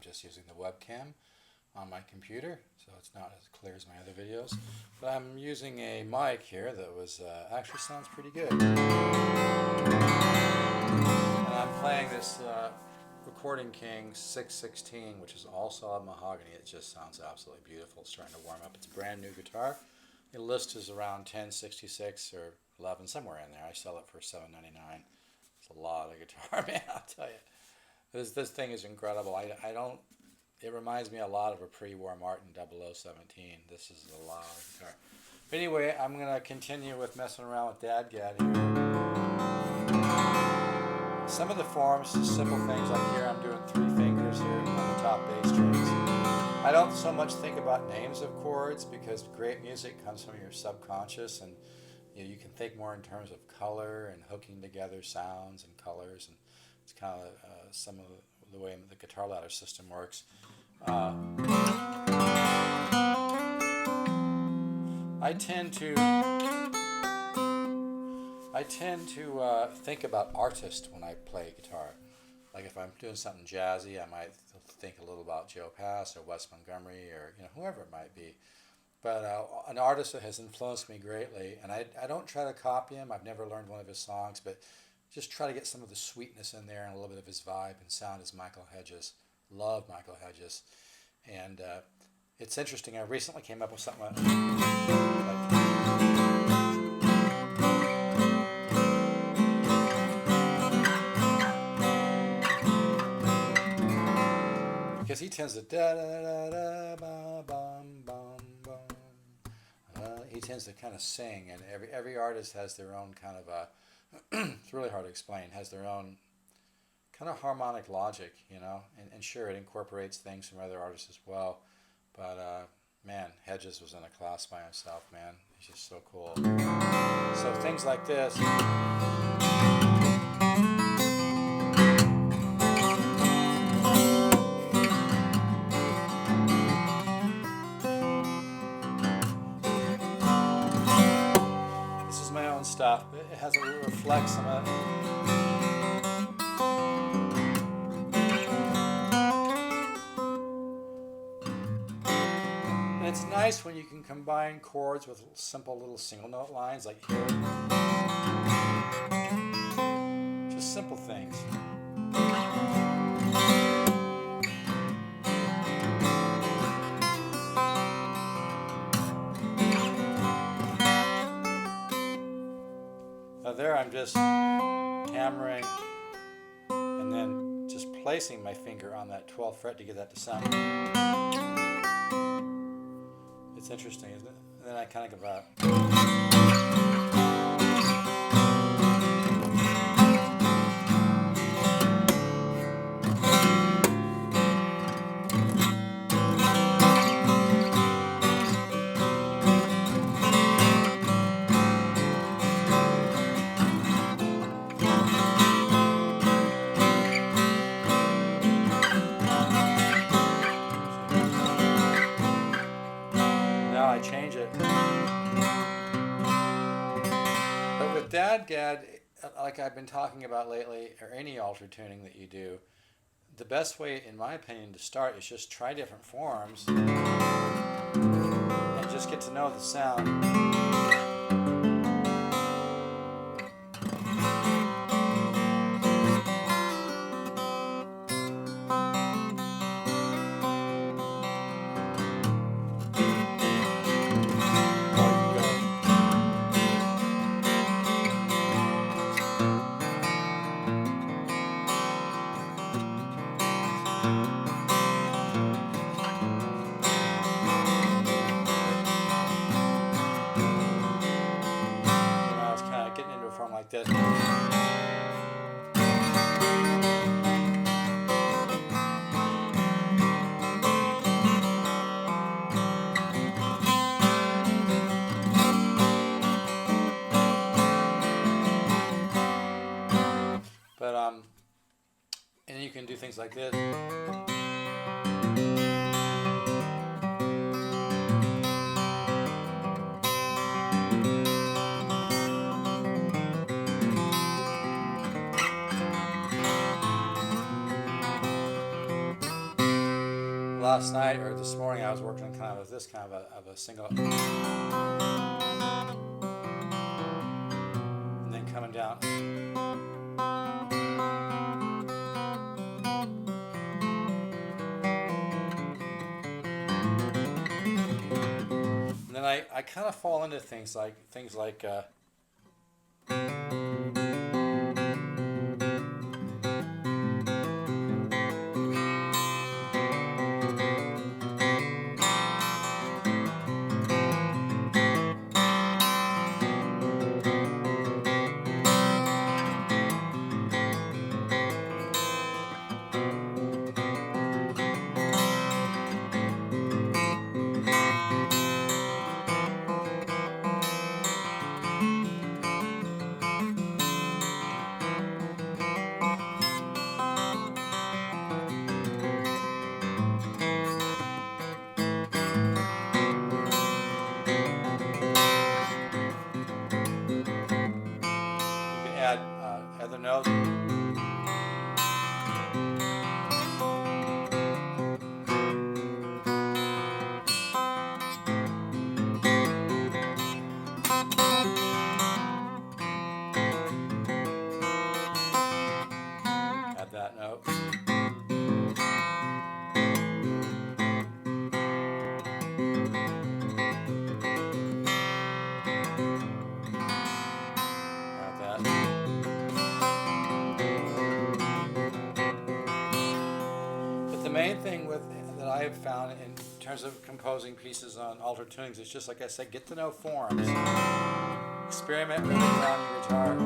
just using the webcam on my computer, so it's not as clear as my other videos. But I'm using a mic here that was actually sounds pretty good. And I'm playing this Recording King 616, which is all solid mahogany. It just sounds absolutely beautiful. It's starting to warm up. It's a brand new guitar. The list is around 1066 or 11, somewhere in there. I sell it for $7.99. It's a lot of guitar, man, I'll tell you. This thing is incredible. I don't. It reminds me a lot of a pre-war Martin 0017. This is a lot of guitar. But anyway, I'm going to continue with messing around with Dadgad here. Some of the forms, just simple things like here, I'm doing 3 fingers here on the top bass strings. I don't so much think about names of chords because great music comes from your subconscious, and you can think more in terms of color and hooking together sounds and colors, and it's kind of some of the way the guitar ladder system works. I tend to think about artist when I play guitar. Like if I'm doing something jazzy, I might think a little about Joe Pass or Wes Montgomery or whoever it might be. But an artist that has influenced me greatly, and I don't try to copy him. I've never learned one of his songs, but just try to get some of the sweetness in there and a little bit of his vibe and sound is Michael Hedges. Love Michael Hedges. And it's interesting. I recently came up with something like because he tends to da da da da ba bum bum bum. He tends to kind of sing, and every artist has their own kind of it's really hard to explain. Has their own kind of harmonic logic, and sure, it incorporates things from other artists as well. But man, Hedges was in a class by himself, man. He's just so cool. So things like this. This is my own stuff. It has a little flex on it. It's nice when you can combine chords with simple little single note lines like here. Just simple things. Now there I'm just hammering and then just placing my finger on that 12th fret to get that to sound. It's interesting, isn't it? And then I kind of go out. I change it. But with Dadgad, like I've been talking about lately, or any alter tuning that you do, the best way, in my opinion, to start is just try different forms and just get to know the sound. Like this. But and you can do things like this. last night or this morning I was working on kind of this kind of a single, and then coming down. And then I kind of fall into things like add other notes. Add that note. The main thing that I have found in terms of composing pieces on altered tunings is just like I said, get to know forms. Experiment with it on your guitar.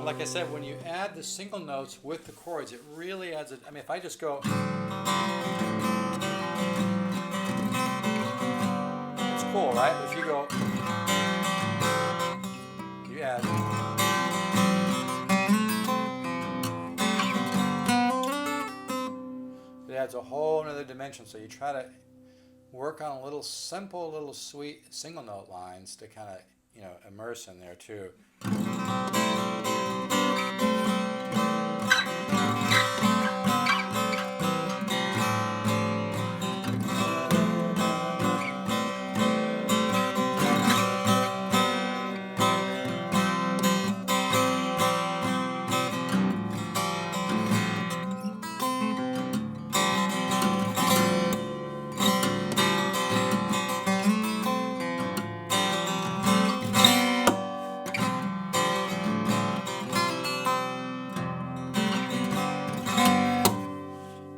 Like I said, when you add the single notes with the chords, it really adds it. I mean, if I just go, it's cool, right? But if you go, you add. It adds a whole other dimension. So you try to work on little simple, little sweet single note lines to kind of, immerse in there too.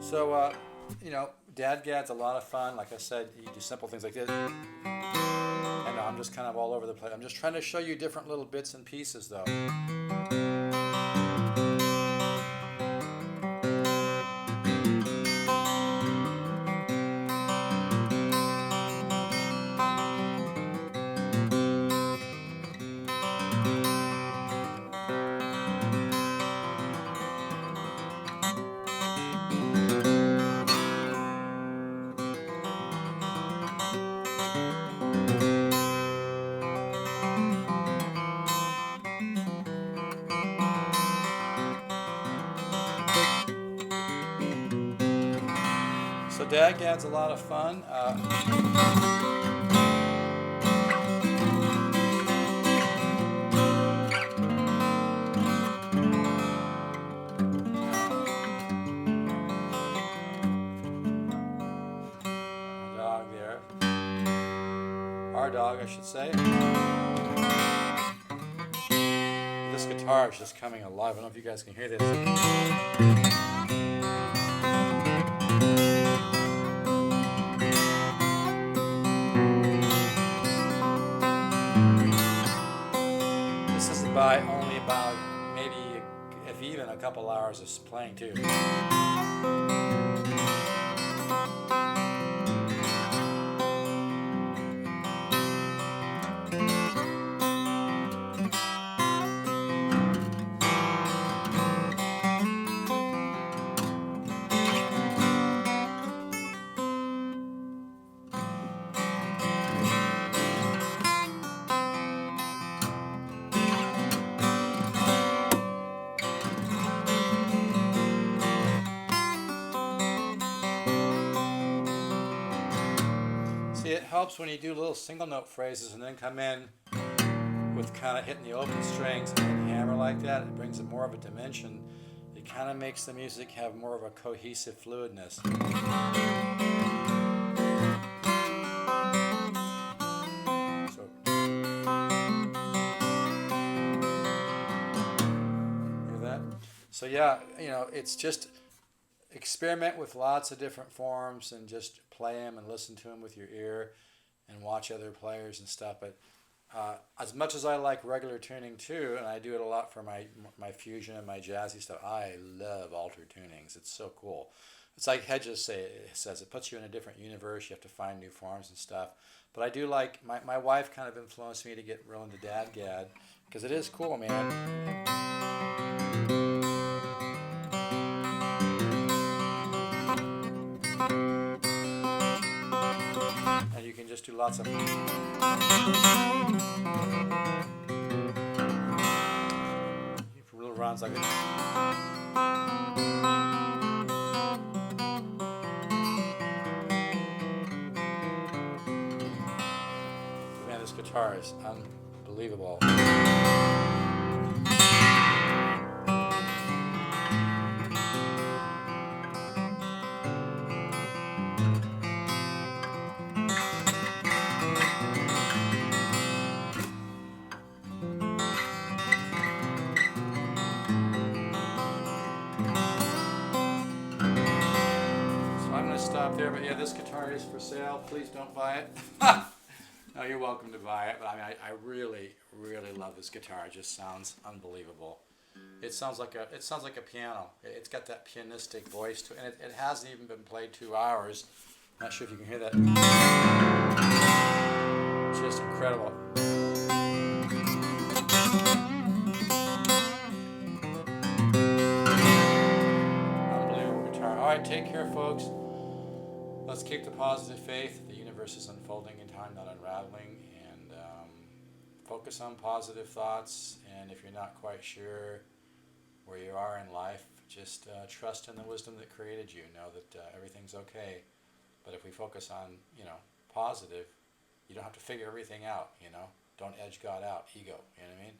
So, Dadgad's a lot of fun. Like I said, you do simple things like this. And I'm just kind of all over the place. I'm just trying to show you different little bits and pieces, though. So Dadgad's a lot of fun. dog, I should say. This guitar is just coming alive. I don't know if you guys can hear this. This is only about maybe, if even, a couple hours of playing too. See, it helps when you do little single note phrases and then come in with kind of hitting the open strings and then hammer like that. It brings it more of a dimension. It kind of makes the music have more of a cohesive fluidness. So, hear that? So yeah, you know, it's just experiment with lots of different forms and just play them and listen to them with your ear and watch other players and stuff. But as much as I like regular tuning too, and I do it a lot for my fusion and my jazzy stuff, I love alter tunings. It's so cool. It's like Hedges says, it puts you in a different universe. You have to find new forms and stuff. But I do like, my wife kind of influenced me to get real into dadgad, because it is cool, man. And you can just do lots of little runs like that. Man, this guitar is unbelievable. Stop there, but yeah, this guitar is for sale. Please don't buy it. No, you're welcome to buy it, but I mean, I really, really love this guitar. It just sounds unbelievable. It sounds like a piano. It's got that pianistic voice to it, and it hasn't even been played 2 hours. Not sure if you can hear that. It's just incredible. Unbelievable guitar. All right, take care, folks. Let's keep the positive faith. The universe is unfolding in time, not unraveling, and focus on positive thoughts. And if you're not quite sure where you are in life, just trust in the wisdom that created you. Know that everything's okay. But if we focus on, positive, you don't have to figure everything out. Don't edge God out. Ego. You know what I mean?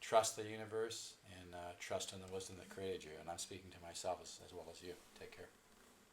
Trust the universe and trust in the wisdom that created you. And I'm speaking to myself as well as you. Take care.